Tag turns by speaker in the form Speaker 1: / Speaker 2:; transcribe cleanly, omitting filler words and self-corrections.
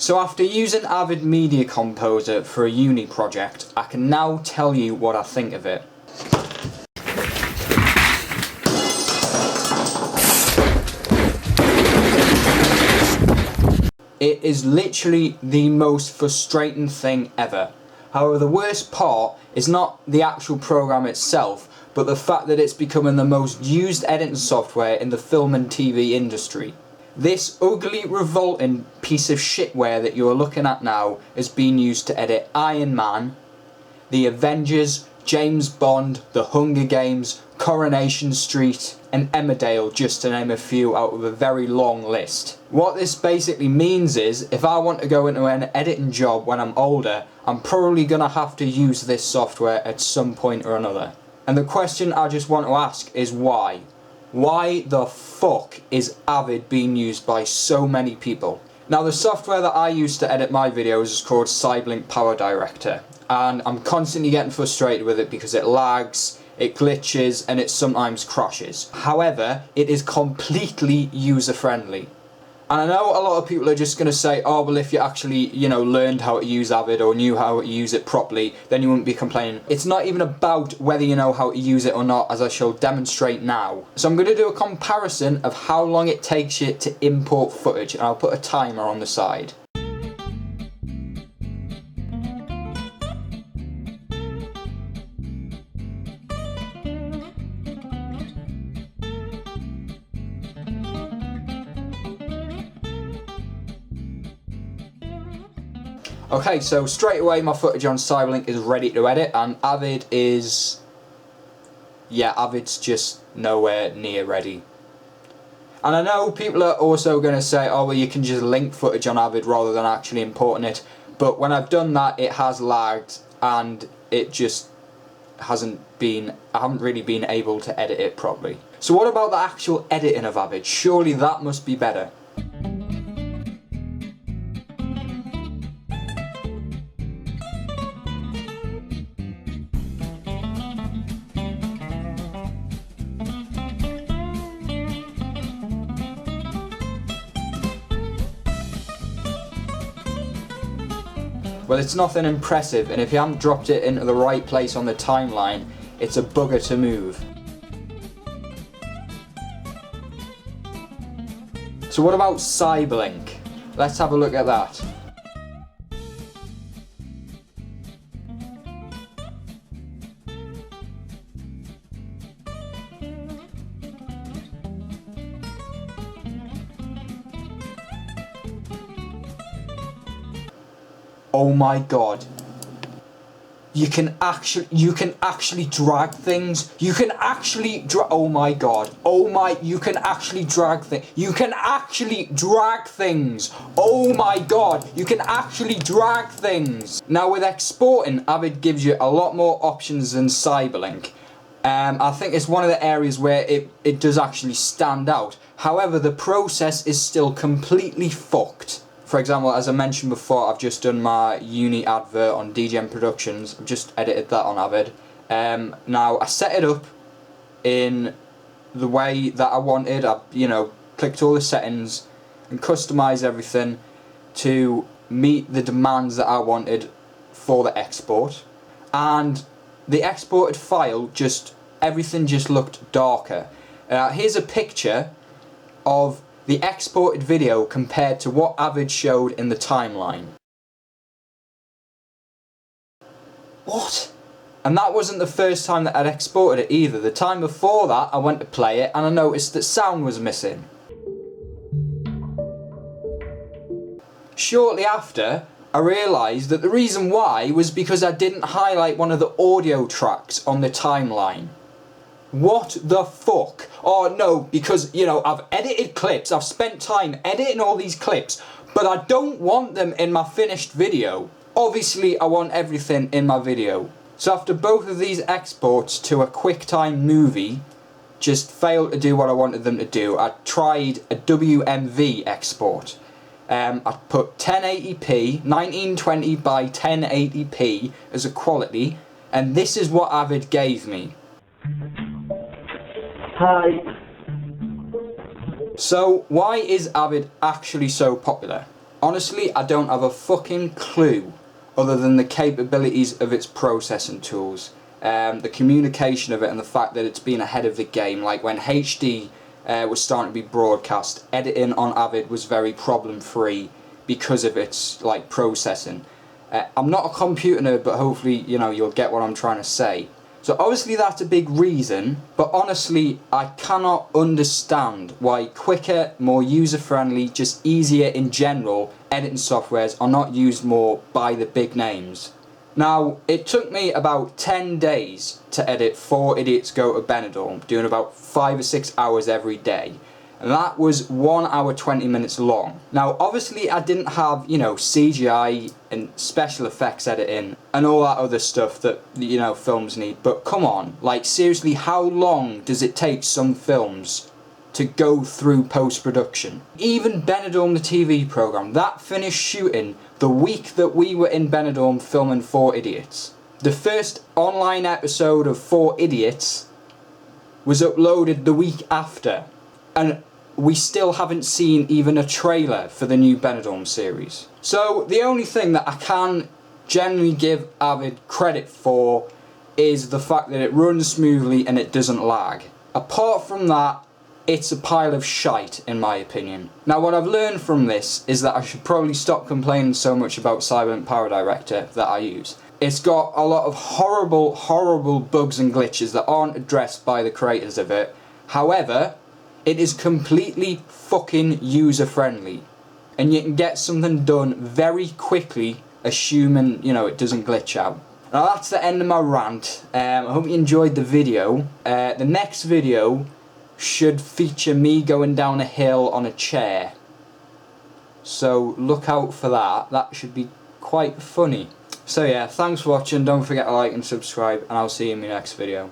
Speaker 1: So after using Avid Media Composer for a uni project, I can now tell you what I think of it. It is literally the most frustrating thing ever. However, the worst part is not the actual program itself, but the fact that it's becoming the most used editing software in the film and TV industry. This ugly, revolting piece of shitware that you're looking at now is being used to edit Iron Man, The Avengers, James Bond, The Hunger Games, Coronation Street, and Emmerdale, just to name a few out of a very long list. What this basically means is, if I want to go into an editing job when I'm older, I'm probably going to have to use this software at some point or another. And the question I just want to ask is why? Why the fuck is Avid being used by so many people? Now, the software that I use to edit my videos is called Cyberlink Power Director, and I'm constantly getting frustrated with it because it lags, it glitches, and it sometimes crashes. However, it is completely user-friendly. And I know a lot of people are just going to say, oh, well, if you actually, learned how to use Avid or knew how to use it properly, then you wouldn't be complaining. It's not even about whether you know how to use it or not, as I shall demonstrate now. So I'm going to do a comparison of how long it takes you to import footage, and I'll put a timer on the side. Okay, so straight away my footage on Cyberlink is ready to edit, and Avid is... yeah, Avid's just nowhere near ready. And I know people are also going to say, oh well, you can just link footage on Avid rather than actually importing it, but when I've done that it has lagged and it just hasn't been... I haven't really been able to edit it properly. So what about the actual editing of Avid? Surely that must be better. Well, it's nothing impressive, and if you haven't dropped it into the right place on the timeline, it's a bugger to move. So what about Cyberlink? Let's have a look at that. Oh my god. You can actually drag things. You can actually oh my god. Oh my, you can actually drag things. You can actually drag things. Oh my god. You can actually drag things. Now with exporting, Avid gives you a lot more options than Cyberlink. I think it's one of the areas where it does actually stand out. However, the process is still completely fucked. For example, as I mentioned before, I've just done my uni advert on DGM Productions. I've just edited that on Avid. Now, I set it up in the way that I wanted. I, clicked all the settings and customised everything to meet the demands that I wanted for the export. And the exported file, everything just looked darker. Here's a picture of the exported video compared to what Avid showed in the timeline. What? And that wasn't the first time that I'd exported it either. The time before that, I went to play it and I noticed that sound was missing. Shortly after, I realised that the reason why was because I didn't highlight one of the audio tracks on the timeline. What the fuck? Oh no, because, I've edited clips, I've spent time editing all these clips, but I don't want them in my finished video. Obviously, I want everything in my video. So after both of these exports to a QuickTime movie just failed to do what I wanted them to do, I tried a WMV export. I put 1080p, 1920 by 1080p as a quality, and this is what Avid gave me.
Speaker 2: Hi.
Speaker 1: So, why is Avid actually so popular? Honestly, I don't have a fucking clue other than the capabilities of its processing tools, the communication of it, and the fact that it's been ahead of the game. Like when HD was starting to be broadcast, editing on Avid was very problem free because of its like processing. I'm not a computer nerd, but hopefully, you know, you'll get what I'm trying to say. So obviously that's a big reason, but honestly I cannot understand why quicker, more user-friendly, just easier in general editing softwares are not used more by the big names. Now, it took me about 10 days to edit 4 Idiots Go to Benidorm, doing about 5 or 6 hours every day. And that was 1 hour 20 minutes long. Now obviously I didn't have, you know, CGI and special effects editing and all that other stuff that, you know, films need, but come on, like seriously, how long does it take some films to go through post-production? Even Benidorm the TV programme, that finished shooting the week that we were in Benidorm filming 4 Idiots. The first online episode of 4 Idiots was uploaded the week after, and we still haven't seen even a trailer for the new Benidorm series. So the only thing that I can generally give Avid credit for is the fact that it runs smoothly and it doesn't lag. Apart from that, it's a pile of shite in my opinion. Now what I've learned from this is that I should probably stop complaining so much about Cyberlink Power Director that I use. It's got a lot of horrible bugs and glitches that aren't addressed by the creators of it. However, it is completely fucking user-friendly, and you can get something done very quickly, assuming, you know, it doesn't glitch out. Now that's the end of my rant. I hope you enjoyed the video. The next video should feature me going down a hill on a chair, so look out for that. That should be quite funny. So yeah, thanks for watching, don't forget to like and subscribe, and I'll see you in my next video.